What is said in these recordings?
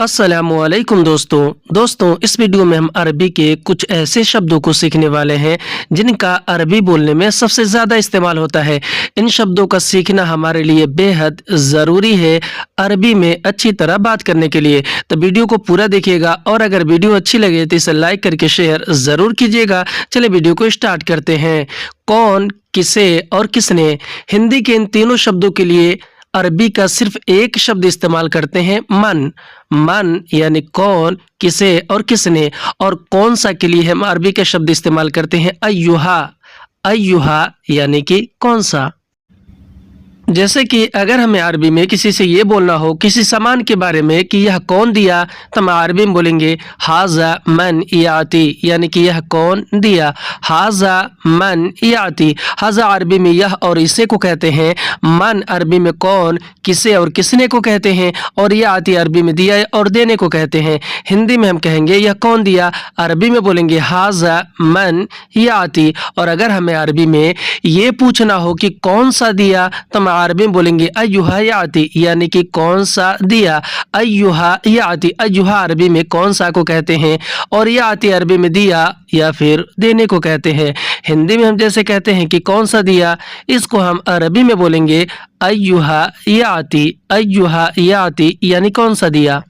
अस्सलामुअलैकुम दोस्तों इस वीडियो में हम अरबी के कुछ ऐसे शब्दों को सीखने वाले हैं जिनका अरबी बोलने में सबसे ज़्यादा इस्तेमाल होता है। इन शब्दों का सीखना हमारे लिए बेहद ज़रूरी है अरबी में अच्छी तरह बात करने के लिए। तो वीडियो को पूरा देखिएगा और अगर वीडियो अच्छी लगे तो इसे लाइक करके शेयर ज़रूर कीजिएगा। चलिए वीडियो को स्टार्ट करते हैं। कौन, किसे और किसने। हिंदी के इन तीनों शब्दों के लिए अरबी का सिर्फ एक शब्द इस्तेमाल करते हैं, मन यानी कौन, किसे और किसने। और कौन सा के लिए हम अरबी का शब्द इस्तेमाल करते हैं अय्युहा यानी कि कौन सा। जैसे कि अगर हमें अरबी में किसी से ये बोलना हो किसी सामान के बारे में कि यह कौन दिया, तो हम अरबी में बोलेंगे हाजा मन याती, यानी कि यह कौन दिया। हाजा मन याती, हाजा अरबी में यह और इसे को कहते हैं, मन अरबी में कौन, किसे और किसने को कहते हैं, और याती अरबी में दिया और देने को कहते हैं। हिंदी में हम कहेंगे यह कौन दिया, अरबी में बोलेंगे हाजा मन याती। और अगर हमें अरबी में ये पूछना हो कि कौन सा दिया, तो हम अरबी में बोलेंगे अय्युहा याती, यानी कि कौन सा दिया। अय्युहा याती, अय्युहा अरबी में कौन सा को कहते हैं और याती अरबी में दिया या फिर देने को कहते हैं। हिंदी में हम जैसे कहते हैं कि कौन सा दिया, इसको हम अरबी में बोलेंगे अय्युहा याती यानी कौन सा दिया।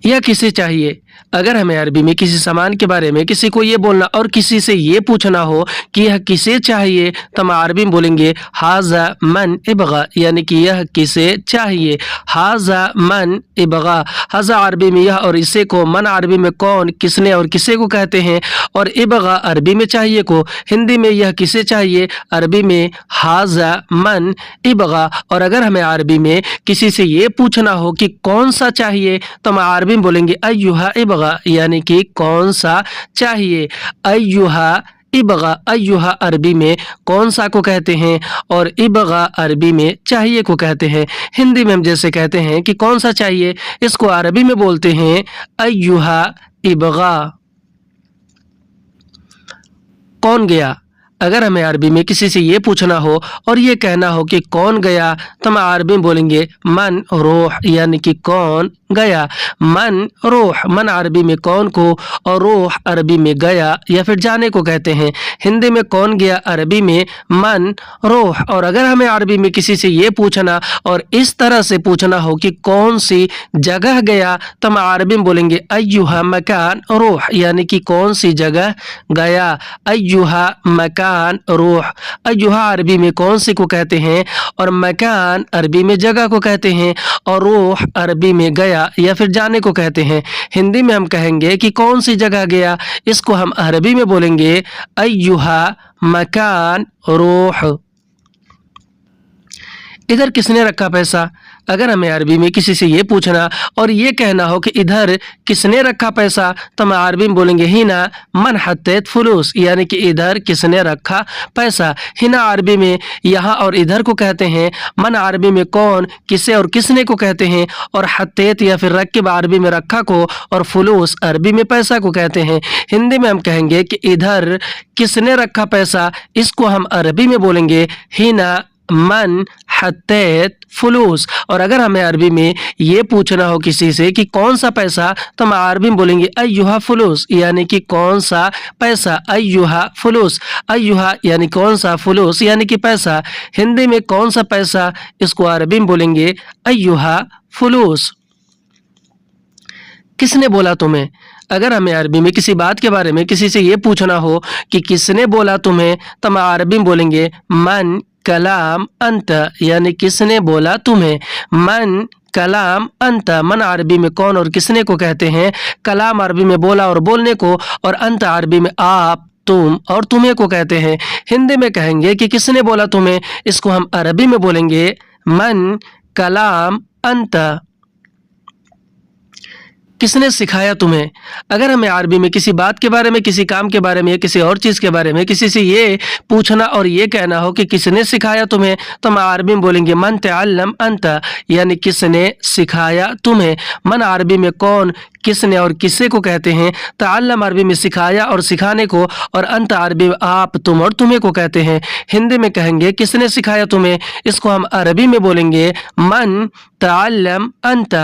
यह किसे चाहिए, अगर हमें अरबी में किसी सामान के बारे में किसी को ये बोलना और किसी से ये पूछना हो कि यह किसे चाहिए, तो हम अरबी में बोलेंगे हाजा मन इबगा, यानी कि यह किसे चाहिए। हाजा मन इबगा, हाजा अरबी में यह और इसे को, मन अरबी में कौन, किसने और किसे को कहते हैं, और इबगा अरबी में चाहिए को। हिंदी में यह किसे चाहिए, अरबी में हाजा मन इबगा। और अगर हमें अरबी में किसी से ये पूछना हो कि कौन सा चाहिए, तो हम अरबी में बोलेंगे अय्युहा इबगा, यानी कि कौन सा चाहिए। अय्युहा इबगा, अय्युहा अरबी में कौन सा को कहते हैं और इबगा अरबी में चाहिए को कहते हैं। हिंदी में हम जैसे कहते हैं कि कौन सा चाहिए, इसको अरबी में बोलते हैं अय्युहा इबगा। कौन गया, अगर हमें अरबी में किसी से ये पूछना हो और ये कहना हो कि कौन गया, तो हम अरबी में बोलेंगे मन रूह, यानी कि कौन गया। मन रूह, मन अरबी में कौन को और रूह अरबी में गया या फिर जाने को कहते हैं। हिंदी में कौन गया, अरबी में मन रूह। और अगर हमें अरबी में किसी से ये पूछना और इस तरह से पूछना हो कि कौन सी जगह गया, तो हम अरबी में बोलेंगे अय्युहा मकान रूह, यानी कि कौन सी जगह गया। अय्युहा मकान रूह, अय्युहा अरबी में कौन सी को कहते हैं और मकान अरबी में जगह को कहते हैं, और रूह अरबी में गया या फिर जाने को कहते हैं। हिंदी में हम कहेंगे कि कौन सी जगह गया, इसको हम अरबी में बोलेंगे अय्युहा मकान रूह। इधर किसने रखा पैसा, अगर हमें अरबी में किसी से ये पूछना और ये कहना हो कि इधर किसने रखा पैसा, तो हम अरबी में बोलेंगे हिना मन हत्तेत फुलूस, यानी कि इधर किसने रखा पैसा। हिना अरबी में यहाँ और इधर को कहते हैं, मन अरबी में कौन, किसे और किसने को कहते हैं, और हत्तेत या फिर रक्ब अरबी में रखा को, और फुलूस अरबी में पैसा को कहते हैं। हिंदी में हम कहेंगे कि इधर किसने रखा पैसा, इसको हम अरबी में बोलेंगे हिना मन हत्तेत फुलूस। और अगर हमें अरबी में ये पूछना हो किसी से कि कौन सा पैसा, तो हम अरबी में बोलेंगे अय्युहा फुलूस, यानी कि कौन सा पैसा। अय्युहा फुलूस, अय्युहा यानी कौन सा, फुलूस यानी कि पैसा। हिंदी में कौन सा पैसा, इसको अरबी में बोलेंगे अय्युहा फुलूस। किसने बोला तुम्हें, अगर हमें अरबी में किसी बात के बारे में किसी से ये पूछना हो कि किसने बोला तुम्हें, तो हम अरबी में बोलेंगे मन कलाम अंत, यानी किसने बोला तुम्हें। मन कलाम अंत, मन अरबी में कौन और किसने को कहते हैं, कलाम अरबी में बोला और बोलने को, और अंत अरबी में आप, तुम और तुम्हें को कहते हैं। हिंदी में कहेंगे कि किसने बोला तुम्हें, इसको हम अरबी में बोलेंगे मन कलाम अंत। किसने सिखाया तुम्हें, अगर हमें अरबी में किसी बात के बारे में, किसी काम के बारे में या किसी और चीज़ के बारे में किसी से ये पूछना और ये कहना हो कि किसने सिखाया तुम्हें, तो हम अरबी में बोलेंगे मन तअल्लम अंत, यानी किसने सिखाया तुम्हें। मन अरबी में कौन, किसने और किससे को कहते हैं। तअल्लम अरबी में सिखाया और सिखाने को, और अंत अरबी में आप, तुम और तुम्हें को कहते हैं। हिंदी में कहेंगे किसने सिखाया तुम्हें, इसको हम अरबी में बोलेंगे मन तअल्लम अंत।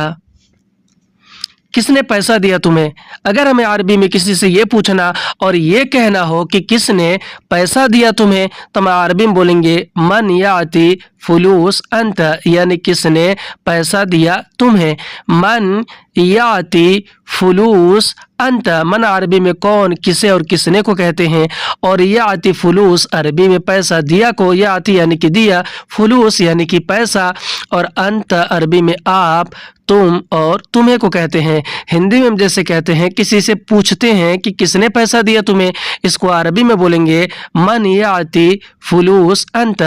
किसने पैसा दिया तुम्हें? अगर हमें अरबी में किसी से ये पूछना और ये कहना हो कि किसने पैसा दिया तुम्हें, तो हम अरबी में बोलेंगे मन याती फुलूस अंत, यानी किसने पैसा दिया तुम्हें। मन याती फुलूस अंत, मन अरबी में कौन, किसे और किसने को कहते हैं। और याती फुलूस अरबी में पैसा, दिया को याती यानी कि दिया, फुलूस यानी कि पैसा, और अंत अरबी में आप, तुम और तुम्हें को कहते हैं। हिंदी में हम जैसे कहते हैं किसी से पूछते हैं कि किसने पैसा दिया तुम्हें, इसको अरबी में बोलेंगे मन याती फुलूस अंत।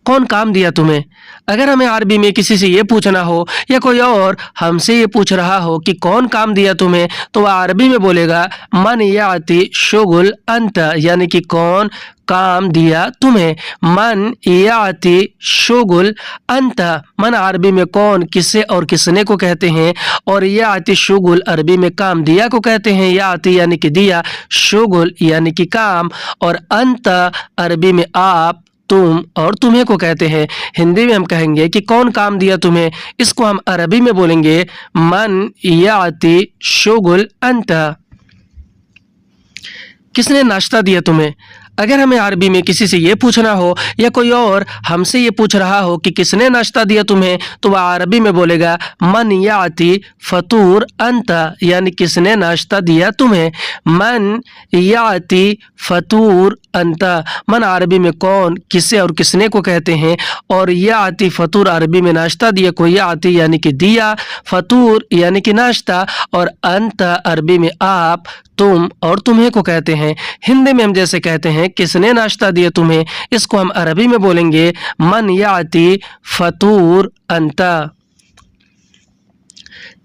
कौन काम दिया तुम्हें? अगर हमें अरबी में किसी से ये पूछना हो या कोई और हमसे ये पूछ रहा हो कि कौन काम दिया तुम्हें, तो वह अरबी में बोलेगा मन याती शुगुल अंत, यानी कि कौन काम दिया तुम्हें। मन याती शुगुल अंत, मन अरबी में कौन, किसे और किसने को कहते हैं, और याती शुगुल अरबी में काम दिया को कहते हैं। याती यानी कि दिया, शुगुल यानी कि काम, और अंत अरबी में आप, तुम और तुम्हें को कहते हैं। हिंदी में हम कहेंगे कि कौन काम दिया तुम्हें, इसको हम अरबी में बोलेंगे मन याती शुगुल अंत। किसने नाश्ता दिया तुम्हें? अगर हमें अरबी में किसी से ये पूछना हो या कोई और हमसे ये पूछ रहा हो कि किसने नाश्ता दिया तुम्हें, तो वह अरबी में बोलेगा मन याती फतूर अंत, यानी किसने नाश्ता दिया तुम्हें। मन याती फतूर अंत, मन अरबी में कौन, किसे और किसने को कहते हैं। और याती फतूर अरबी में नाश्ता दिया को याती यानी कि दिया, फतूर यानी कि नाश्ता, और अंत अरबी में आप, तुम और तुम्हें को कहते हैं। हिंदी में हम जैसे कहते हैं किसने नाश्ता दिया तुम्हें, इसको हम अरबी में बोलेंगे मन याती फतूर अंत।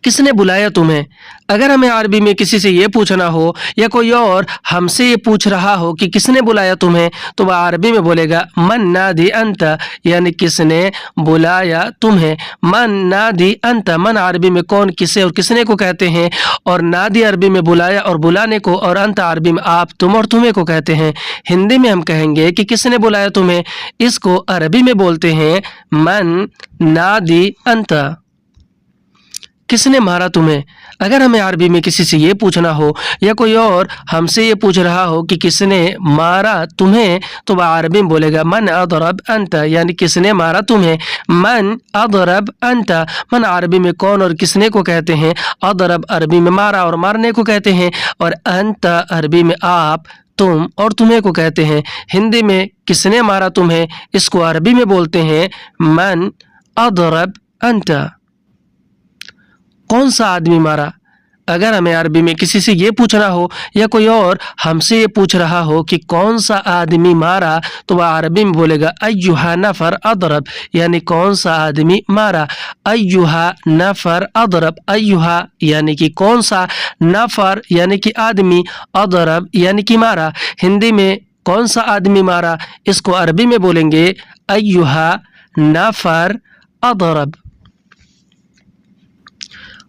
किसने बुलाया तुम्हें? अगर हमें अरबी में किसी से ये पूछना हो या कोई और हमसे ये पूछ रहा हो कि किसने बुलाया तुम्हें, तो वह अरबी में बोलेगा मन नादी अंत, यानी किसने बुलाया तुम्हें। मन नादी अंत, मन अरबी में कौन, किसे और किसने को कहते हैं, और नादी अरबी में बुलाया और बुलाने को, और अंत अरबी में आप, तुम और तुम्हें को कहते हैं। हिंदी में हम कहेंगे कि किसने बुलाया तुम्हें, इसको अरबी में बोलते हैं मन नादी अंत। किसने मारा तुम्हें? अगर हमें अरबी में किसी से ये पूछना हो या कोई और हमसे ये पूछ रहा हो कि किसने मारा तुम्हें, तो वह अरबी में बोलेगा मन अदरब अंत, यानी किसने मारा तुम्हें। मन अदरब अंत, मन अरबी में कौन और किसने को कहते हैं। अदरब अरबी में मारा और मारने को कहते हैं, और अंत अरबी में आप, तुम और तुम्हें को कहते हैं। हिंदी में किसने मारा तुम्हें, इसको अरबी में बोलते हैं मन अदरब अंत। कौन सा आदमी मारा? अगर हमें अरबी में किसी से ये पूछना हो या कोई और हमसे ये पूछ रहा हो कि कौन सा आदमी मारा, तो वह अरबी में बोलेगा अय्युहा नफर अदरब, यानी कौन सा आदमी मारा। अय्युहा नफर अदरब, अय्युहा यानी कि कौन सा, नफर यानी कि आदमी, अदरब यानी कि मारा। हिंदी में कौन सा आदमी मारा, इसको अरबी में बोलेंगे अय्युहा नफर अदरब।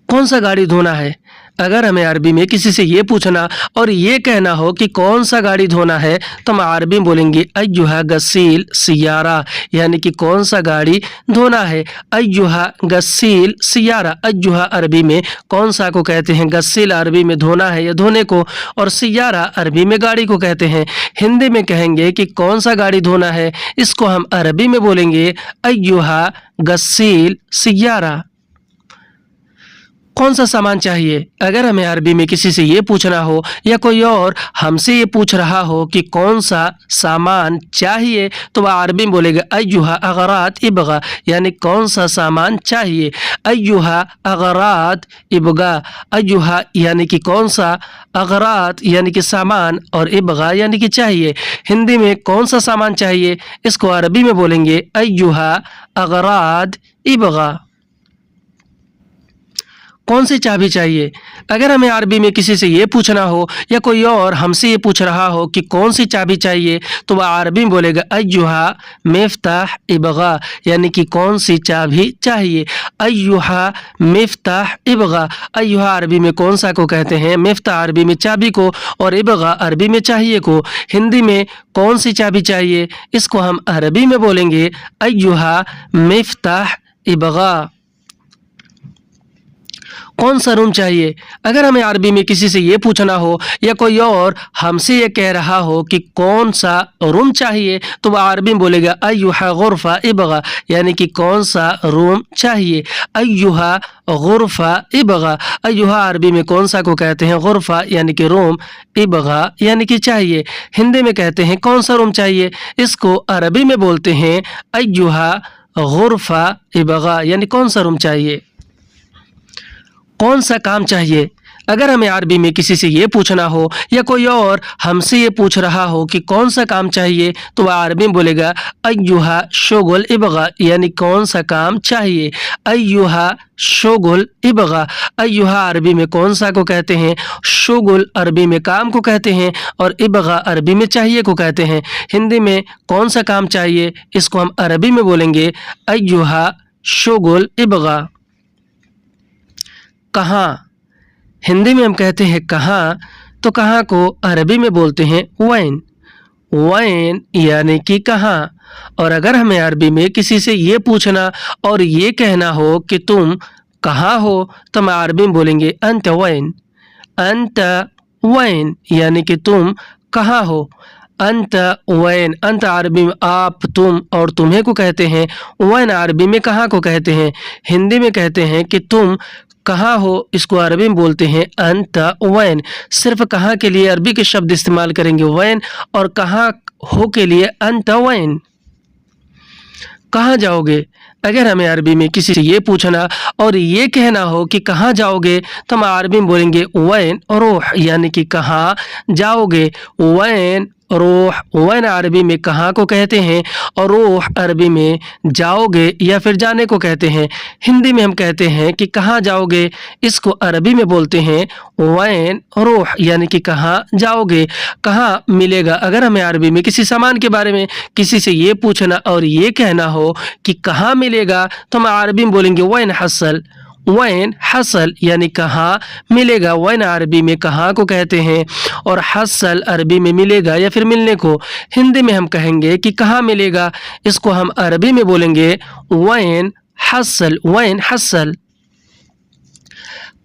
कौन सा गाड़ी धोना है? अगर हमें अरबी में किसी से ये पूछना और ये कहना हो कि कौन सा गाड़ी धोना है, तो हम अरबी में बोलेंगे अय्युहा गस्सील सियारा, यानी कि कौन सा गाड़ी धोना है। अय्युहा गस्सील सियारा, अय्युहा अरबी में कौन सा को कहते हैं, गस्सील अरबी में धोना है या धोने को, और सियारा अरबी में गाड़ी को कहते हैं। हिंदी में कहेंगे कि कौन सा गाड़ी धोना है, इसको हम अरबी में बोलेंगे अय्युहा गस्सील सियारा। कौन सा सामान चाहिए? अगर हमें अरबी में किसी से ये पूछना हो या कोई और हमसे ये पूछ रहा हो कि कौन सा सामान चाहिए, तो वह अरबी में बोलेगा अय्युहा अगरात इबगा, यानी कौन सा सामान चाहिए। अय्युहा अगरात इबगा, अय्युहा यानी कि कौन सा, अगरात यानी कि सामान, और इबगा यानी कि चाहिए। हिंदी में कौन सा सामान चाहिए, इसको अरबी में बोलेंगे अय्युहा अगरात इबगा। कौन सी चाबी चाहिए? अगर हमें अरबी में किसी से ये पूछना हो या कोई और हमसे ये पूछ रहा हो कि कौन सी चाबी चाहिए, तो वह अरबी में बोलेगा अय्युहा मिफ्ताह इबगा, यानी कि कौन सी चाबी चाहिए। अय्युहा मिफ्ताह इबगा, अय्युहा अरबी में कौन सा को कहते हैं, मिफ्ताह अरबी में चाबी को, और इबगा अरबी में चाहिए को। हिंदी में कौन सी चाबी चाहिए, इसको हम अरबी में बोलेंगे अय्युहा मिफ्ताह इबगा। कौन सा रूम चाहिए? अगर हमें अरबी में किसी से ये पूछना हो या कोई और हमसे ये कह रहा हो कि कौन सा रूम चाहिए, तो वह अरबी में बोलेगा अय्युहा गुरफा इबगा, यानी कि कौन सा रूम चाहिए। अय्युहा गुरफा इबगा, अय्युहा अरबी में कौन सा को कहते हैं गुरफा यानी कि रूम, इबगा यानी कि चाहिए। हिंदी में कहते हैं कौन सा रूम चाहिए, इसको अरबी में बोलते हैं अय्युहा गुरफा इबगा, यानी कौन सा रूम चाहिए। कौन सा काम चाहिए? अगर हमें अरबी में किसी से ये पूछना हो या कोई और हमसे ये पूछ रहा हो कि कौन सा काम चाहिए, तो वह अरबी में बोलेगा अय्युहा शुगुल इबगा, यानी कौन सा काम चाहिए। अय्युहा शुगुल इबगा, अय्युहा अरबी में कौन सा को कहते हैं, शुगुल अरबी में काम को कहते हैं और इबगा अरबी में चाहिए को कहते हैं। हिंदी में कौन सा काम चाहिए, इसको हम अरबी में बोलेंगे अय्युहा शुगुल इबगा। कहाँ? हिंदी में हम कहते हैं कहाँ, तो कहाँ को अरबी में बोलते हैं वैन, वैन यानी कि कहाँ। और अगर हमें अरबी में किसी से ये पूछना और ये कहना हो कि तुम कहाँ हो, तो हम अरबी में बोलेंगे अंत वैन, अंत वैन यानी कि तुम कहाँ हो। अंत वैन, अंत अरबी में आप, तुम और तुम्हें को कहते हैं। वैन अरबी में कहाँ को कहते हैं। हिंदी में कहते हैं कि तुम कहाँ हो, इसको अरबी में बोलते हैं अंत वैन। सिर्फ कहाँ के लिए अरबी के शब्द इस्तेमाल करेंगे वैन, और कहाँ हो के लिए अंत वैन। कहाँ जाओगे? अगर हमें अरबी में किसी से ये पूछना और ये कहना हो कि कहाँ जाओगे, तो हम अरबी में बोलेंगे वैन रूह, यानी कि कहाँ जाओगे। वैन रूह, वैन अरबी में कहाँ को कहते हैं और रूह अरबी में जाओगे या फिर जाने को कहते हैं। हिंदी में हम कहते हैं कि कहाँ जाओगे, इसको अरबी में बोलते हैं वैन रूह, यानी कि कहाँ जाओगे। कहाँ मिलेगा? अगर हमें अरबी में किसी सामान के बारे में किसी से ये पूछना और ये कहना हो कि कहाँ मिलेगा, तो हम अरबी में बोलेंगे वैन हसल, वैन हसल यानी कहाँ मिलेगा। वैन अरबी में कहाँ को कहते हैं और हसल अरबी में मिलेगा या फिर मिलने को। हिंदी में हम कहेंगे कि कहाँ मिलेगा, इसको हम अरबी में बोलेंगे वैन हसल, वैन हसल।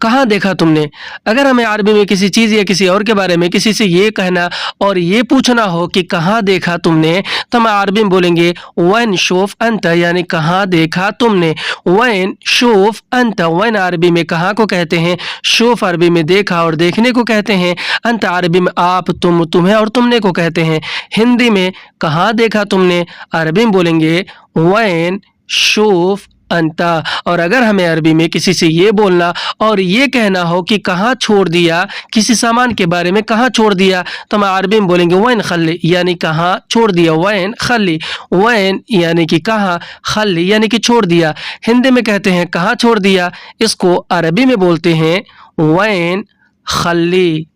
कहाँ देखा तुमने? अगर हमें अरबी में किसी चीज़ या किसी और के बारे में किसी से ये कहना और ये पूछना हो कि कहाँ देखा तुमने, तो हम अरबी में बोलेंगे वैन शूफ अंत, यानी कहाँ देखा तुमने। वैन शूफ अंत, वैन अरबी में कहाँ को कहते हैं, शूफ अरबी में देखा और देखने को कहते हैं, अंत अरबी में आप, तुम, तुम्हें और तुमने को कहते हैं। हिंदी में कहाँ देखा तुमने, अरबी में बोलेंगे वैन शूफ अंता। और अगर हमें अरबी में किसी से ये बोलना और ये कहना हो कि कहाँ छोड़ दिया, किसी सामान के बारे में कहाँ छोड़ दिया, तो हम अरबी में बोलेंगे वैन खल्ली, यानी कहाँ छोड़ दिया। वैन खल्ली, वैन यानी कि कहाँ, खल्ली यानी कि छोड़ दिया। हिंदी में कहते हैं कहाँ छोड़ दिया, इसको अरबी में बोलते हैं वैन खल्ली।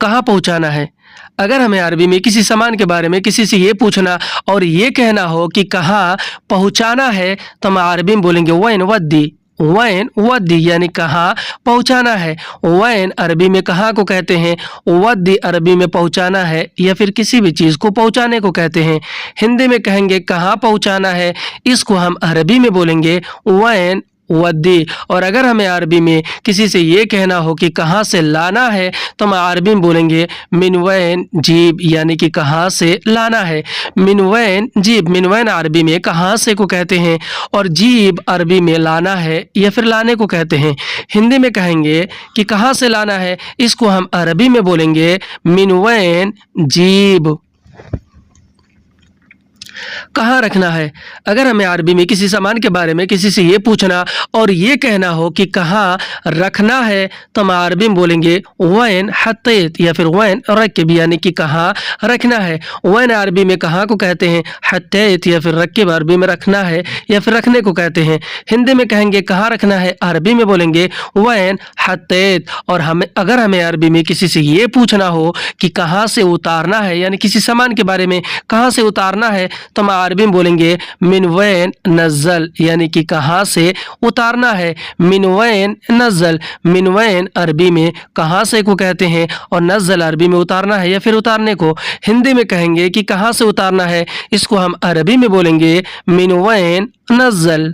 कहाँ पहुँचाना है? अगर हमें अरबी में किसी सामान के बारे में किसी से ये पूछना और ये कहना हो कि कहाँ पहुँचाना है, तो हम अरबी में बोलेंगे वैन वद्दी, वैन वद्दी यानी कहाँ पहुँचाना है। वैन अरबी में कहाँ को कहते हैं, वद्दी अरबी में पहुँचाना है या फिर किसी भी चीज़ को पहुँचाने को कहते हैं। हिंदी में कहेंगे कहाँ पहुँचाना है, इसको हम अरबी में बोलेंगे वैन वद्दी। और अगर हमें अरबी में किसी से ये कहना हो कि कहाँ से लाना है, तो हम अरबी में बोलेंगे मिन वैन जीब, यानी कि कहाँ से लाना है। मिन वैन जीब, मिन वैन अरबी में कहाँ से को कहते हैं और जीब अरबी में लाना है या फिर लाने को कहते हैं। हिंदी में कहेंगे कि कहाँ से लाना है, इसको हम अरबी में बोलेंगे मिन वैन जीब। कहाँ रखना है? अगर हमें अरबी में किसी सामान के बारे में किसी से ये पूछना और ये कहना हो कि कहाँ रखना है, तो हम अरबी में बोलेंगे वैन हत्तैत या फिर वैन रक्ब, यानी कि कहाँ रखना है। वैन अरबी में कहाँ को कहते हैं, हत्तैत या फिर रक्ब अरबी में रखना है या फिर रखने को कहते हैं। हिंदी में कहेंगे कहाँ रखना है, अरबी में बोलेंगे वैन हत्तैत। और अगर हमें अरबी में किसी से ये पूछना हो कि कहाँ से उतारना है, यानी किसी सामान के बारे में कहाँ से उतारना है, तो हम अरबी में बोलेंगे मिन वैन नज़ल, यानी कि कहाँ से उतारना है। मिन वैन नज़ल, मिन वैन अरबी में कहाँ से को कहते हैं और नज़ल अरबी में उतारना है या फिर उतारने को। हिंदी में कहेंगे कि कहाँ से उतारना है, इसको हम अरबी में बोलेंगे मिन वैन नज़ल।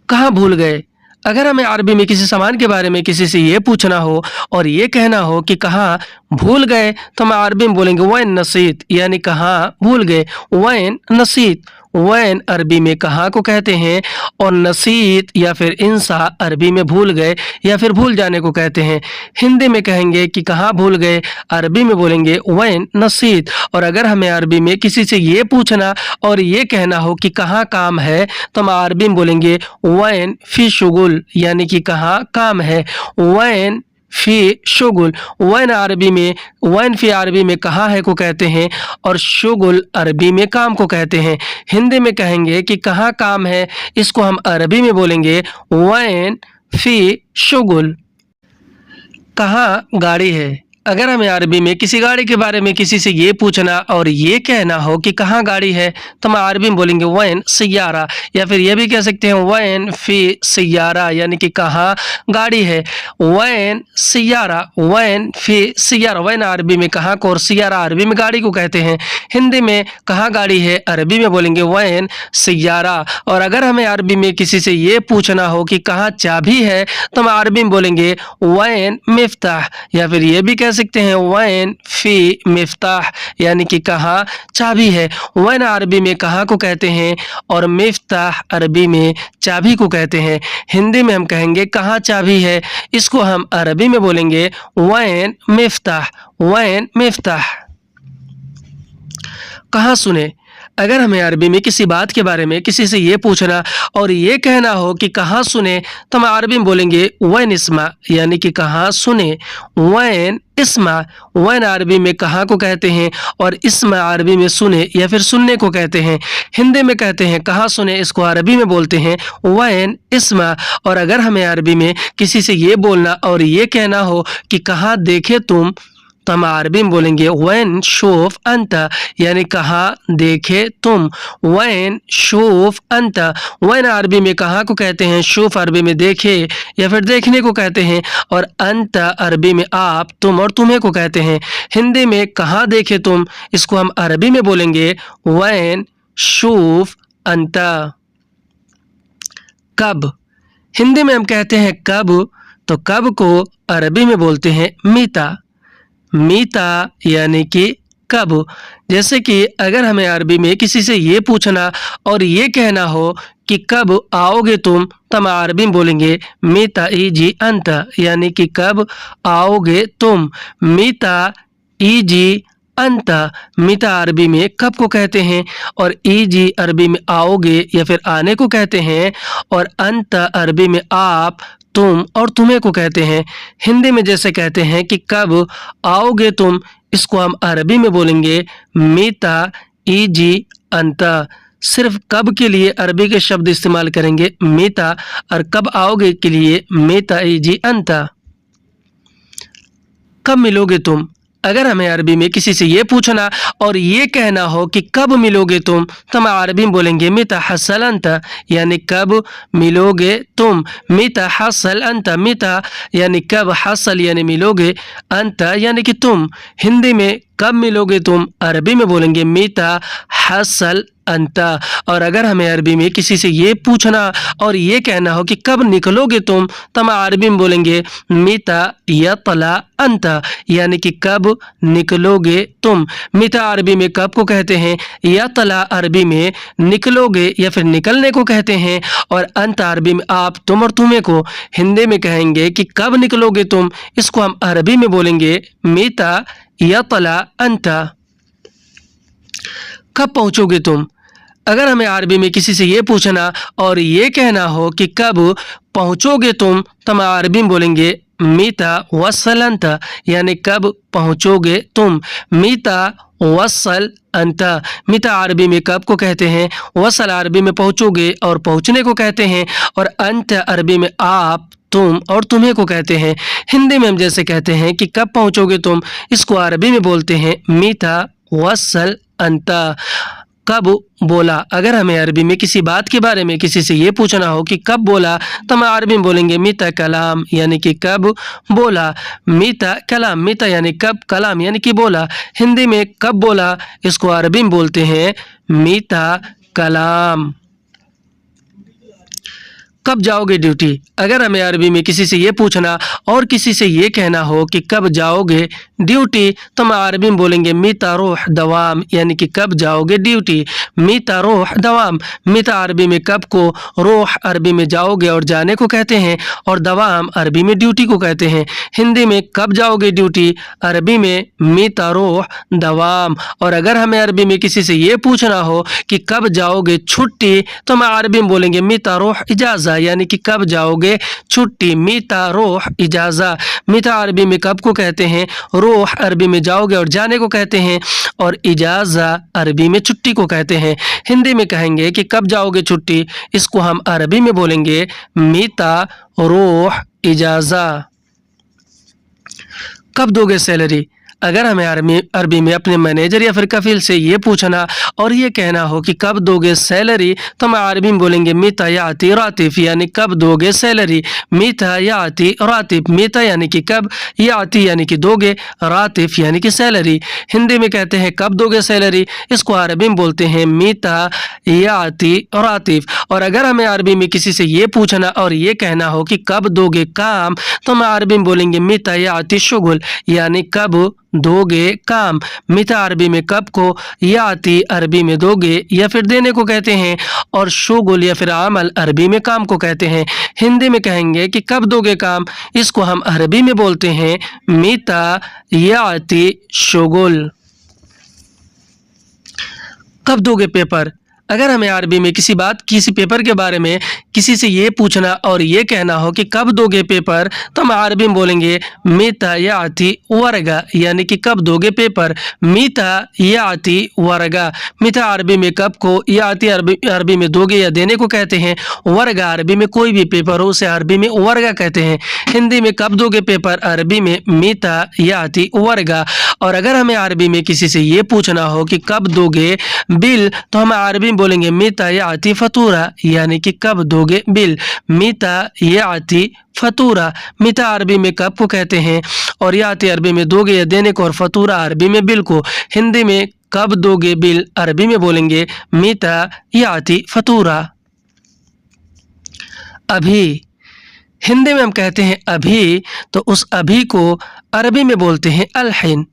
कहाँ भूल गए। अगर हमें अरबी में किसी सामान के बारे में किसी से ये पूछना हो और ये कहना हो कि कहाँ भूल गए, तो हम अरबी में बोलेंगे वैन नसीत, यानी कहाँ भूल गए। वैन नसीत, वैन अरबी में कहाँ को कहते हैं और नसीत या फिर इंसा अरबी में भूल गए या फिर भूल जाने को कहते हैं। हिंदी में कहेंगे कि कहाँ भूल गए, अरबी में बोलेंगे वैन नसीत। और अगर हमें अरबी में किसी से ये पूछना और ये कहना हो कि कहाँ काम है, तो हम अरबी में बोलेंगे वैन फी शुगुल, यानी कि कहाँ काम है। वैन फी शुगुल, वैन अरबी में, वैन फी अरबी में कहाँ है को कहते हैं और शुगुल अरबी में काम को कहते हैं। हिंदी में कहेंगे कि कहाँ काम है, इसको हम अरबी में बोलेंगे वैन फी शुगुल। कहाँ गाड़ी है। अगर हमें अरबी में किसी गाड़ी के बारे में किसी से ये पूछना और ये कहना हो कि कहाँ गाड़ी है, तो हम अरबी में बोलेंगे वैन सैयारा, या फिर ये भी कह सकते हैं वैन फी सैयारा, यानी कि कहाँ गाड़ी है। वैन सैयारा, वैन फी सैयारा, वैन अरबी में कहाँ को और सैयारा अरबी में गाड़ी को कहते हैं। हिंदी में कहाँ गाड़ी है, अरबी में बोलेंगे वैन सैयारा। और अगर हमें अरबी में किसी से ये पूछना हो कि कहाँ चाबी है, तो हम अरबी में बोलेंगे वैन मिफ्ताह, या फिर ये भी कह सकते हैं वैन फी मिफ्ताह, यानी कि कहाँ चाबी है। वैन अरबी में कहाँ को कहते हैं और मिफ्ताह अरबी में चाबी को कहते हैं। हिंदी में हम कहेंगे कहाँ चाबी है, इसको हम अरबी में बोलेंगे वैन मिफ्ताह, वैन मिफ्ताह। कहाँ सुने। अगर हमें अरबी में किसी बात के बारे में किसी से ये पूछना और ये कहना हो कि कहाँ सुने, तो हम अरबी में बोलेंगे वैन इस्मा, यानी कि कहाँ सुने। वैन इस्मा, वैन अरबी में कहाँ को कहते हैं और इस्मा अरबी में सुने या फिर सुनने को कहते हैं। हिंदी में कहते हैं कहाँ सुने, इसको अरबी में बोलते हैं वैन इस्मा। और अगर हमें अरबी में किसी से ये बोलना और ये कहना हो कि कहाँ देखे तुम, तो हम अरबी में बोलेंगे वैन शूफ अंता, यानी कहाँ देखे तुम। वैन शूफ अंता, वैन अरबी में कहाँ को कहते हैं, शूफ अरबी में देखे या फिर देखने को कहते हैं, और अंता अरबी में आप, तुम और तुम्हें को कहते हैं। हिंदी में कहाँ देखे तुम, इसको हम अरबी में बोलेंगे वैन शूफ अंता। कब। हिंदी में हम कहते हैं कब, तो कब को अरबी में बोलते हैं मीता, मीता यानी कि कब। जैसे कि अगर हमें अरबी में किसी से ये पूछना और ये कहना हो कि कब आओगे तुम, तो हम अरबी में बोलेंगे मीता इजी अंत, यानी कि कब आओगे तुम। मीता इजी अंत, मीता अरबी में कब को कहते हैं और इजी अरबी में आओगे या फिर आने को कहते हैं, और अंत अरबी में आप, तुम और तुम्हें को कहते हैं। हिंदी में जैसे कहते हैं कि कब आओगे तुम, इसको हम अरबी में बोलेंगे मीता इजी अंता। सिर्फ कब के लिए अरबी के शब्द इस्तेमाल करेंगे मीता, और कब आओगे के लिए मीता इजी अंता। कब मिलोगे तुम। अगर हमें अरबी में किसी से ये पूछना और ये कहना हो कि कब मिलोगे तुम, तो हम अरबी में बोलेंगे मिता हसल अंत, यानी कब मिलोगे तुम। मिता हसल अंत, मिता यानी कब, हसल यानी मिलोगे, अंत यानी कि तुम। हिंदी में कब मिलोगे तुम, अरबी में बोलेंगे मिता हसल अंता। और अगर हमें अरबी में किसी से ये पूछना और ये कहना हो कि कब निकलोगे तुम, तो हम अरबी में बोलेंगे मिता यतला अंता, यानी कि कब निकलोगे तुम। मिता अरबी में कब को कहते हैं, यतला अरबी में निकलोगे या फिर निकलने को कहते हैं, और अंत अरबी में आप, तुम और तुम्हें को। हिंदी में कहेंगे कि कब निकलोगे तुम, इसको हम अरबी में बोलेंगे मिता यतला अंता। कब पहुंचोगे तुम। अगर हमें अरबी में किसी से ये पूछना और ये कहना हो कि कब पहुंचोगे तुम, तो हम अरबी में बोलेंगे मीता वसल अंत, यानी कब पहुंचोगे तुम। मीता वसल अंत, मीता अरबी में कब को कहते हैं, वसल अरबी में पहुंचोगे और पहुंचने को कहते हैं, और अंत अरबी में आप, तुम और तुम्हें को कहते हैं। हिंदी में हम जैसे कहते हैं कि कब पहुंचोगे तुम, इसको अरबी में बोलते हैं मीता वसल अंता। कब बोला। अगर हमें अरबी में किसी बात के बारे में किसी से ये पूछना हो कि कब बोला, तो हम अरबी में बोलेंगे मीता कलाम, यानी कि कब बोला। मीता कलाम, मीता यानी कब, कलाम यानी कि बोला। हिंदी में कब बोला, इसको अरबी में बोलते हैं मीता कलाम। कब जाओगे ड्यूटी। अगर हमें अरबी में किसी से ये पूछना और किसी से ये कहना हो कि कब जाओगे ड्यूटी, तो हम अरबी में बोलेंगे मीता रोह दवाम, यानी कि कब जाओगे ड्यूटी। मीता रोह दवाम, मीता अरबी में कब को, रोह अरबी में जाओगे और जाने को कहते हैं, और दवाम अरबी में ड्यूटी को कहते हैं। हिंदी में कब जाओगे ड्यूटी, अरबी में मीता रोह दवाम। और अगर हमें अरबी में किसी से ये पूछना हो कि कब जाओगे छुट्टी, तो हम अरबी में बोलेंगे मीता रोह इजाज़ा, यानी कि कब जाओगे छुट्टी। मीता रोह इजाज़ा, मीता अरबी में कब को कहते हैं, रोह अरबी में जाओगे और जाने को कहते हैं, और इजाज़ा अरबी में छुट्टी को कहते हैं। हिंदी में कहेंगे कि कब जाओगे छुट्टी, इसको हम अरबी में बोलेंगे मीता रोह इजाज़ा। कब दोगे सैलरी। अगर हमें अरबी में अपने मैनेजर या फिर कफील से ये पूछना और ये कहना हो कि कब दोगे सैलरी, तो हम अरबी में बोलेंगे मीता याती रातिफ, यानी कब दोगे सैलरी। मीता याती रातिफ, मीता यानी कि कब, याती यानी कि दोगे, रातिफ यानी कि सैलरी। हिंदी में कहते हैं कब दोगे सैलरी, इसको अरबी में बोलते हैं मीता याती रातिफ। और अगर हमें अरबी में किसी से ये पूछना और ये कहना हो कि कब दोगे काम, तो हम अरबी में बोलेंगे मीता याती शुगुल, यानी कब दोगे काम। मीता अरबी में कब को, याती अरबी में दोगे या फिर देने को कहते हैं, और शुगुल या फिर अमल अरबी में काम को कहते हैं। हिंदी में कहेंगे कि कब दोगे काम, इसको हम अरबी में बोलते हैं मीता याती शुगुल। कब दोगे पेपर। अगर हमें अरबी में किसी पेपर के बारे में किसी से ये पूछना और ये कहना हो कि कब दोगे पेपर, तो हम अरबी में बोलेंगे मीता याती वर्गा, यानी कि कब दोगे पेपर। मीता याती वर्गा, मीता अरबी में कब को, याती अरबी में दोगे या देने को कहते हैं, वर्गा अरबी में कोई भी पेपर हो उसे अरबी में वर्गा कहते हैं। हिंदी में कब दोगे पेपर, अरबी में मीता याती वर्गा। और अगर हमें अरबी में किसी से ये पूछना हो कि कब दोगे बिल, तो हम अरबी बोलेंगे मीता याती फतूरा, यानी कि कब दोगे बिल। मीता याती फतूरा, मीता अरबी में कब को कहते हैं, और याती अरबी में दोगे या देने को, और फतूरा अरबी में बिल को। हिंदी में कब दोगे बिल, अरबी में बोलेंगे मीता याती फतूरा। अभी, हिंदी में हम कहते हैं अभी, तो उस अभी को अरबी में बोलते हैं अलहीन।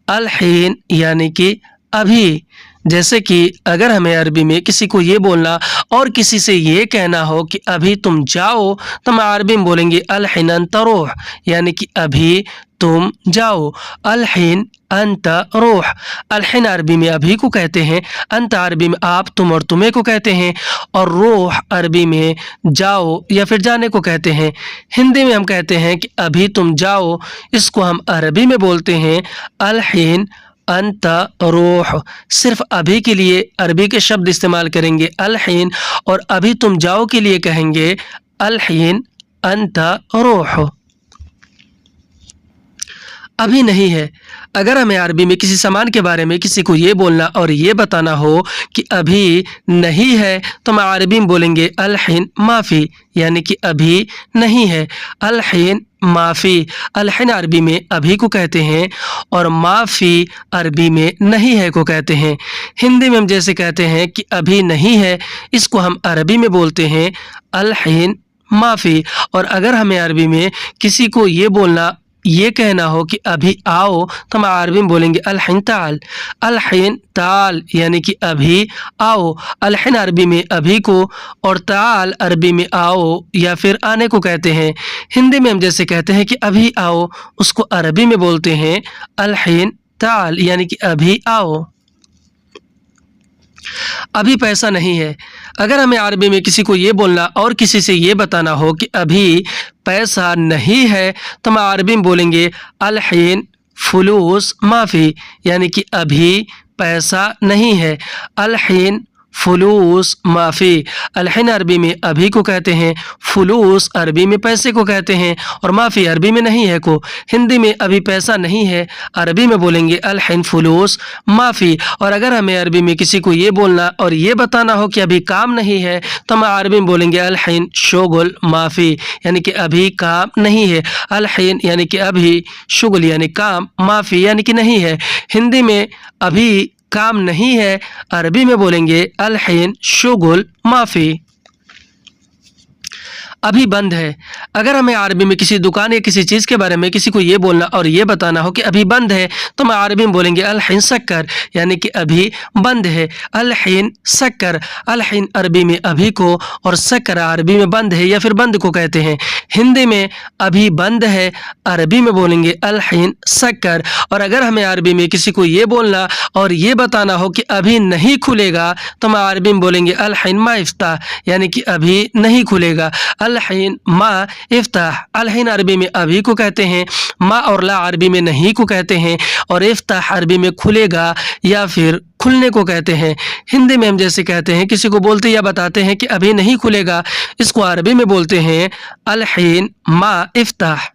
अलहीन यानी कि अभी। जैसे कि अगर हमें अरबी में किसी को ये बोलना और किसी से ये कहना हो कि अभी तुम जाओ, तो हम अरबी में बोलेंगे अलहीन अंत रोह, यानी कि अभी तुम जाओ। अलहीन अंत रोह, अलहीन अरबी में अभी को कहते हैं, अंत अरबी में आप, तुम और तुम्हें को कहते हैं, और रोह अरबी में जाओ या फिर जाने को कहते हैं। हिंदी में हम कहते हैं कि अभी तुम जाओ, इसको हम अरबी में बोलते हैं अलहीन अंत रोह। सिर्फ अभी के लिए अरबी के शब्द इस्तेमाल करेंगे अलहीन, और अभी तुम जाओ के लिए कहेंगे अलहीन अंत रोह। अभी नहीं है। अगर हमें अरबी में किसी सामान के बारे में किसी को ये बोलना और ये बताना हो कि अभी नहीं है, तो हम अरबी में बोलेंगे अलहीन माफ़ी, यानी कि अभी नहीं है। अलहीन माफ़ी, अलहीन अरबी में अभी को कहते हैं, और माफ़ी अरबी में नहीं है को कहते हैं। हिंदी में हम जैसे कहते हैं कि अभी नहीं है, इसको हम अरबी में बोलते हैं अलहीन माफ़ी। और अगर हमें अरबी में किसी को ये बोलना, ये कहना हो कि अभी आओ, तो हम अरबी में बोलेंगे अलहीन ताल। अलहीन ताल यानी कि अभी आओ। अलहीन अरबी में अभी को और ताल अरबी में आओ या फिर आने को कहते हैं। हिंदी में हम जैसे कहते हैं कि अभी आओ, उसको अरबी में बोलते हैं अलहीन ताल, यानी कि अभी आओ। अभी पैसा नहीं है। अगर हमें अरबी में किसी को ये बोलना और किसी से ये बताना हो कि अभी पैसा नहीं है, तो हम अरबी में बोलेंगे अलहीन फुलूस माफ़ी, यानी कि अभी पैसा नहीं है। अलहीन फुलूस माफ़ी। अलहीन अरबी में अभी को कहते हैं, फुलूस अरबी में पैसे को कहते हैं, और माफ़ी अरबी में नहीं है को। हिंदी में अभी पैसा नहीं है, अरबी में बोलेंगे अलहीन फुलूस माफ़ी। और अगर हमें अरबी में किसी को ये बोलना और ये बताना हो कि अभी काम नहीं है, तो हम अरबी में बोलेंगे अलहीन शुगुल माफ़ी, यानी कि अभी काम नहीं है। अलहीन यानी कि अभी, शुगुल यानी काम, माफ़ी यानी कि नहीं है। हिंदी में अभी काम नहीं है, अरबी में बोलेंगे अलहीन शुगुल माफ़ी। अभी बंद है। अगर हमें अरबी में किसी दुकान या किसी चीज़ के बारे में किसी को ये बोलना और ये बताना हो कि अभी बंद है, तो हम अरबी में बोलेंगे अल-हिन सक्कर, यानी कि अभी बंद है। अल-हिन सक्कर, अल-हिन अरबी में अभी को और सक्कर अरबी में बंद है या फिर बंद को कहते हैं। हिंदी में अभी बंद है, अरबी में बोलेंगे अल-हिन सक्कर। और अगर हमें अरबी में किसी को ये बोलना और ये बताना हो कि अभी नहीं खुलेगा, तो हम अरबी में बोलेंगे अल-हिन मा इफ्ताह, यानी कि अभी नहीं खुलेगा। अल-हिन मा इफ्ताह, अल-हिन अरबी में अभी को कहते हैं, मा और ला अरबी में नहीं को कहते हैं, और इफ्ताह अरबी में खुलेगा या फिर खुलने को कहते हैं। हिंदी में हम जैसे कहते हैं, किसी को बोलते या बताते हैं कि अभी नहीं खुलेगा, इसको अरबी में बोलते हैं अल-हिन मा इफ्ताह।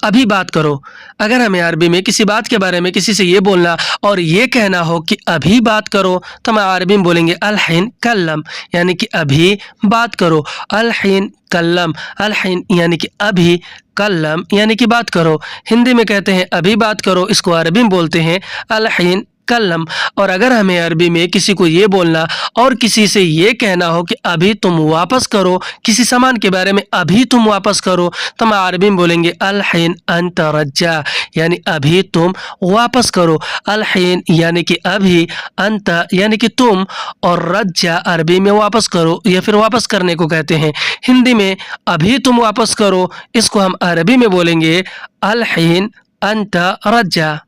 अभी बात करो, अगर हमें अरबी में किसी बात के बारे में किसी से ये बोलना और ये कहना हो कि अभी बात करो, तो हम अरबी में बोलेंगे अल-हिन कल्लम, यानी कि अभी बात करो। अल-हिन कल्लम, अल-हिन यानी कि अभी, कल्लम यानी कि बात करो। हिंदी में कहते हैं अभी बात करो, इसको अरबी में बोलते हैं अल-हिन कल्लम। और अगर हमें अरबी में किसी को ये बोलना और किसी से ये कहना हो कि अभी तुम वापस करो, किसी सामान के बारे में अभी तुम वापस करो, तो हम अरबी में बोलेंगे अल-हिन अंत रज्जा, यानी अभी तुम वापस करो। अल-हिन यानी कि अभी, अंत यानी कि तुम, और रज्जा अरबी में वापस करो या फिर वापस करने को कहते हैं। हिंदी में अभी तुम वापस करो, इसको हम अरबी में बोलेंगे अल-हिन अंत रज्जा।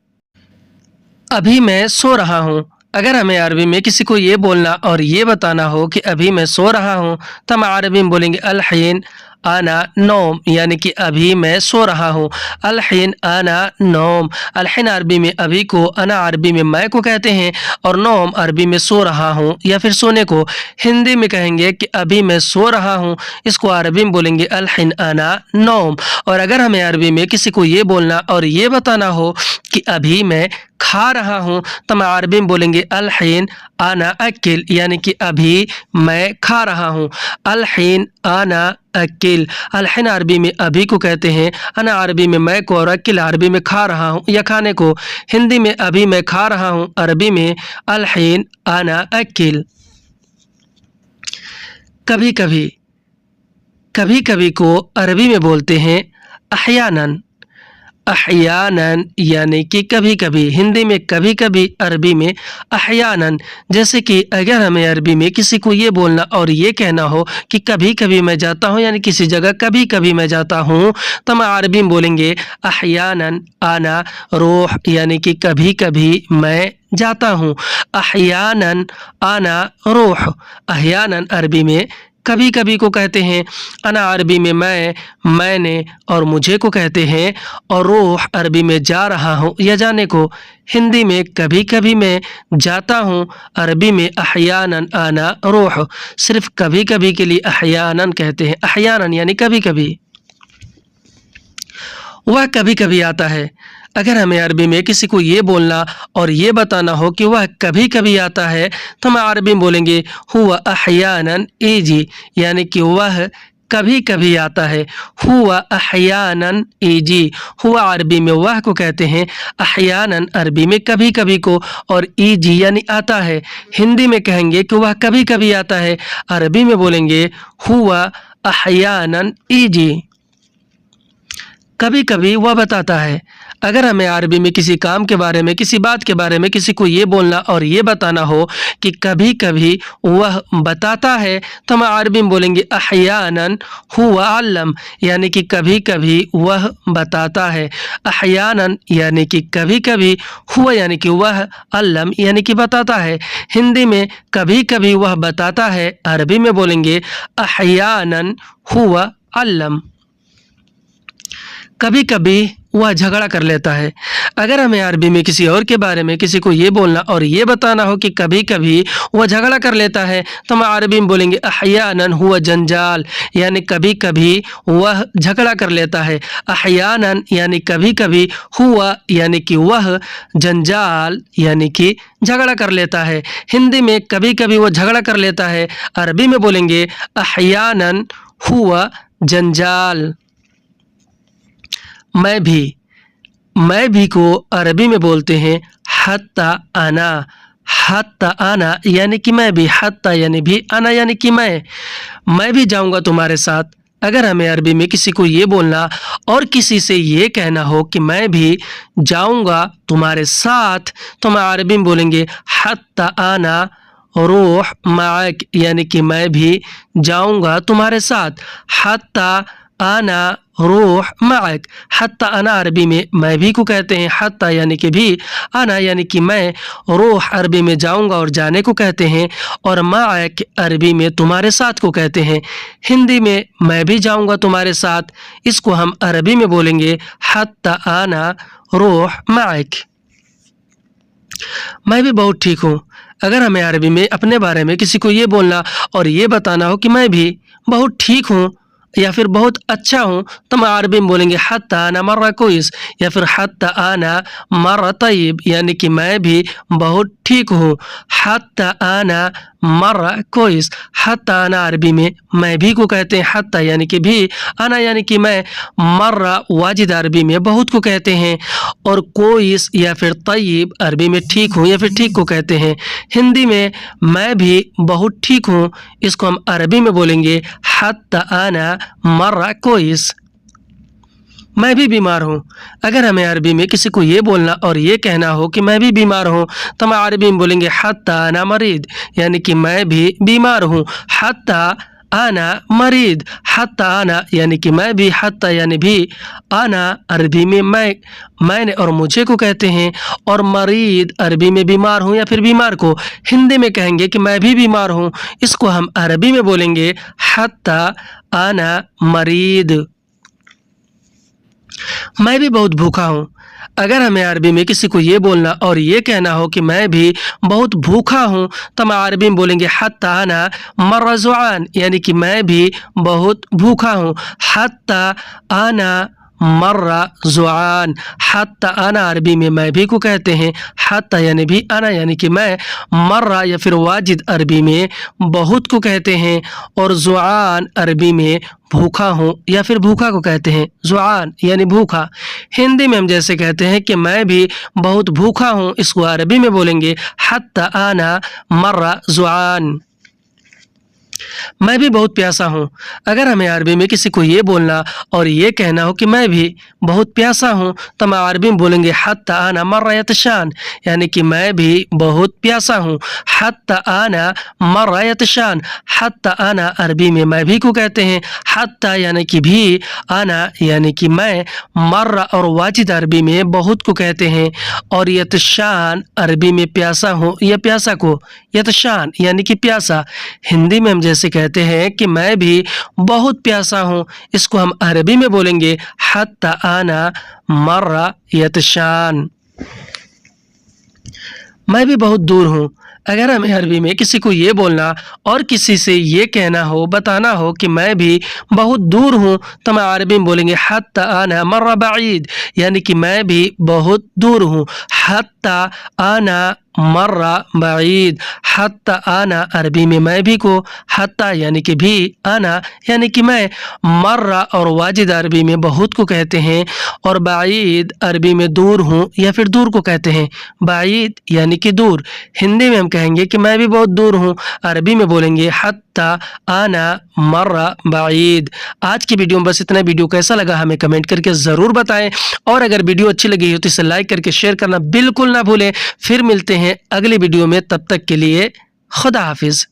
अभी मैं सो रहा हूँ, अगर हमें अरबी में किसी को ये बोलना और ये बताना हो कि अभी मैं सो रहा हूँ, तो हम अरबी में बोलेंगे अल-हिन आना नौम, यानी कि अभी मैं सो रहा हूँ। अल-हिन आना नौम, अल-हिन अरबी में अभी को, अना अरबी में मैं को कहते हैं, और नौम अरबी में सो रहा हूँ या फिर सोने को। हिंदी में कहेंगे कि अभी मैं सो रहा हूँ, इसको अरबी में बोलेंगे अल-हिन आना नौम। और अगर हमें अरबी में किसी को ये बोलना और ये बताना हो कि अभी मैं खा रहा हूँ, तो हम अरबी में बोलेंगे अल-हिन आना अकिल, यानी कि अभी मैं खा रहा हूँ। अल-हिन आना अकिल, अल-हिन अरबी में अभी को कहते हैं, अना अरबी में मैं को, और अकिल अरबी में खा रहा हूँ या खाने को। हिंदी में अभी मैं खा रहा हूँ, अरबी में अल-हिन आना अकिल। कभी कभी, कभी कभी को अरबी में बोलते हैं अहयानन, अहयानन यानी कि कभी कभी। हिंदी में कभी कभी, अरबी में अहयानन। जैसे कि अगर हमें अरबी में किसी को ये बोलना और ये कहना हो कि कभी कभी मैं जाता हूँ, यानी किसी जगह कभी कभी मैं जाता हूँ, तो हम अरबी में बोलेंगे अहयानन आना रूह, यानी कि कभी कभी मैं जाता हूँ। अहयानन आना रूह, अहयानन अरबी में कभी कभी को कहते हैं, अना अरबी में मैं, मैंने और मुझे को कहते हैं, और रूह अरबी में जा रहा हूँ या जाने को। हिंदी में कभी कभी मैं जाता हूँ, अरबी में अहयानन आना रूह। सिर्फ कभी कभी के लिए अहयानन कहते हैं, अहयानन यानी कभी कभी। वह कभी कभी आता है, अगर हमें अरबी में किसी को ये बोलना और ये बताना हो कि वह कभी कभी आता है, तो हम अरबी में बोलेंगे हुवा अहयानन इजी, यानी कि वह कभी कभी आता है। हुआ अहयानन इजी, हुआ अरबी में वह को कहते हैं, अहयानन अरबी में कभी कभी को, और इजी यानी आता है। हिंदी में कहेंगे कि वह कभी कभी आता है, अरबी में बोलेंगे हुआ अहयानन इजी। कभी कभी वह बताता है, अगर हमें अरबी में किसी काम के बारे में, किसी बात के बारे में किसी को ये बोलना और ये बताना हो कि कभी कभी वह बताता है, तो हम अरबी में बोलेंगे अहयानन हुवा अल्लम, यानी कि कभी कभी वह बताता है। अहयानन यानी कि कभी कभी, हुआ यानी कि वह, अल्लम यानी कि बताता है। हिंदी में कभी कभी वह बताता है, अरबी में बोलेंगे अहयानन हुवा अल्लम। कभी कभी वह झगड़ा कर लेता है, अगर हमें अरबी में किसी और के बारे में किसी को ये बोलना और ये बताना हो कि कभी कभी वह झगड़ा कर लेता है, तो हम अरबी में बोलेंगे अहयानन हुआ जंजाल, यानी कभी कभी वह झगड़ा कर लेता है। अहयानन यानी कभी कभी, हुआ यानी कि वह, जंजाल यानी कि झगड़ा कर लेता है। हिंदी में कभी कभी वह झगड़ा कर लेता है, अरबी में बोलेंगे अहयानन हुआ जंजाल। मैं भी, मैं भी को अरबी में बोलते हैं हत्ता आना, हत्ता आना यानी कि मैं भी, हत्ता यानी भी, आना यानी कि मैं भी जाऊंगा तुम्हारे साथ। अगर हमें अरबी में किसी को ये बोलना और किसी से ये कहना हो कि मैं भी जाऊंगा तुम्हारे साथ, तो हम अरबी में बोलेंगे हत्ता आना रूह माक, यानी कि मैं भी जाऊंगा तुम्हारे साथ। हत्ता आना रूह माक, हत्ता आना अरबी में मैं भी को कहते हैं, हत्ता यानी कि भी, आना यानी कि मैं, रूह अरबी में जाऊंगा और जाने को कहते हैं, और माक अरबी में तुम्हारे साथ को कहते हैं। हिंदी में मैं भी जाऊंगा तुम्हारे साथ, इसको हम अरबी में बोलेंगे हत्ता आना रूह माक। मैं भी बहुत ठीक हूँ। अगर हमें अरबी में अपने बारे में किसी को ये बोलना और ये बताना हो कि मैं भी बहुत ठीक हूँ या फिर बहुत अच्छा हूँ, तो हम अरबी में बोलेंगे हत्ता आना मर्रा कोइस, या फिर हत्ता आना मर्रा तय्यब, यानी कि मैं भी बहुत ठीक हूँ। हत्ता आना मर्रा कोइस, हत्ता आना अरबी में मैं भी को कहते हैं, हत्ता यानी कि भी, आना यानी कि मैं, मर्रा वाजिद अरबी में बहुत को कहते हैं, और कोइस या फिर तय्यब अरबी में ठीक हूँ या फिर ठीक को कहते हैं। हिंदी में मैं भी बहुत ठीक हूँ, इसको हम अरबी में बोलेंगे हत्ता आना मर्रा कोइस। मैं भी बीमार हूँ। अगर हमें अरबी में किसी को ये बोलना और ये कहना हो कि मैं भी बीमार हूँ, तो हम अरबी में बोलेंगे हत्ता आना मरीद, यानी कि मैं भी बीमार हूँ। हत्ता आना मरीद, हत्ता आना यानी कि मैं भी, हत्ता यानी भी, आना अरबी में मैंने और मुझे को कहते हैं, और मरीद अरबी में बीमार हूँ या फिर बीमार को हिंदी में कहेंगे कि मैं भी बीमार हूँ, इसको हम अरबी में बोलेंगे हत्ता आना मरीद। मैं भी बहुत भूखा हूँ। अगर हमें अरबी में किसी को ये बोलना और ये कहना हो कि मैं भी बहुत भूखा हूँ, तो हम अरबी में बोलेंगे हत्ता आना मर्रा जुआन, यानी कि मैं भी बहुत भूखा हूँ। हत्ता आना मर्रा जुआन, हत्ता आना अरबी में मैं भी को कहते हैं, हत्ता यानी भी, आना यानी कि मैं, मर्रा या फिर वाजिद अरबी में बहुत को कहते हैं, और जुआन अरबी में भूखा हूँ या फिर भूखा को कहते हैं, जुआन यानी भूखा। हिंदी में हम जैसे कहते हैं कि मैं भी बहुत भूखा हूँ, इसको अरबी में बोलेंगे हत्ता आना मर्रा जुआन। मैं भी बहुत प्यासा हूँ। अगर हमें अरबी में किसी को ये बोलना और ये कहना हो कि मैं भी बहुत प्यासा हूँ, तो हम अरबी में बोलेंगे हत्ता आना मर्रा यतशान, यानी कि मैं भी बहुत प्यासा हूँ। हत्ता आना मर्रा यतशान, हत्ता आना अरबी में मैं भी को कहते हैं, हत्ता यानी कि भी, आना यानी कि मैं, मर्रा और वाजिद अरबी में बहुत को कहते हैं, और यतशान अरबी में प्यासा हूँ या प्यासा को, यतशान यानी कि प्यासा। हिंदी में हम जैसे कहते हैं कि मैं भी बहुत प्यासा हूँ, इसको हम अरबी में बोलेंगे हत्ता आना मर्रा यतशान। मैं भी बहुत दूर हूँ। अगर हमें अरबी में किसी को ये बोलना और किसी से ये कहना हो, बताना हो कि मैं भी बहुत दूर हूँ, तो हम अरबी में बोलेंगे हत्ता आना मर्रा बाईद, यानी कि मैं भी बहुत दूर हूँ। हत्ता आना मर्रा बाईद, हत्ता आना अरबी में मैं भी को, हत्ता यानी कि भी, आना यानी कि मैं, मर्रा और वाजिद अरबी में बहुत को कहते हैं, और बाईद अरबी में दूर हूँ या फिर दूर को कहते हैं, बाईद यानी कि दूर। हिंदी में हम कहेंगे कि मैं भी बहुत दूर हूँ, अरबी में बोलेंगे हत्ता आना मर्रा बाईद। आज की वीडियो में बस इतना। वीडियो कैसा लगा हमें कमेंट करके ज़रूर बताएं, और अगर वीडियो अच्छी लगी हो तो इसे लाइक करके शेयर करना बिल्कुल ना भूलें। फिर मिलते हैं अगली वीडियो में, तब तक के लिए खुदा हाफिज़।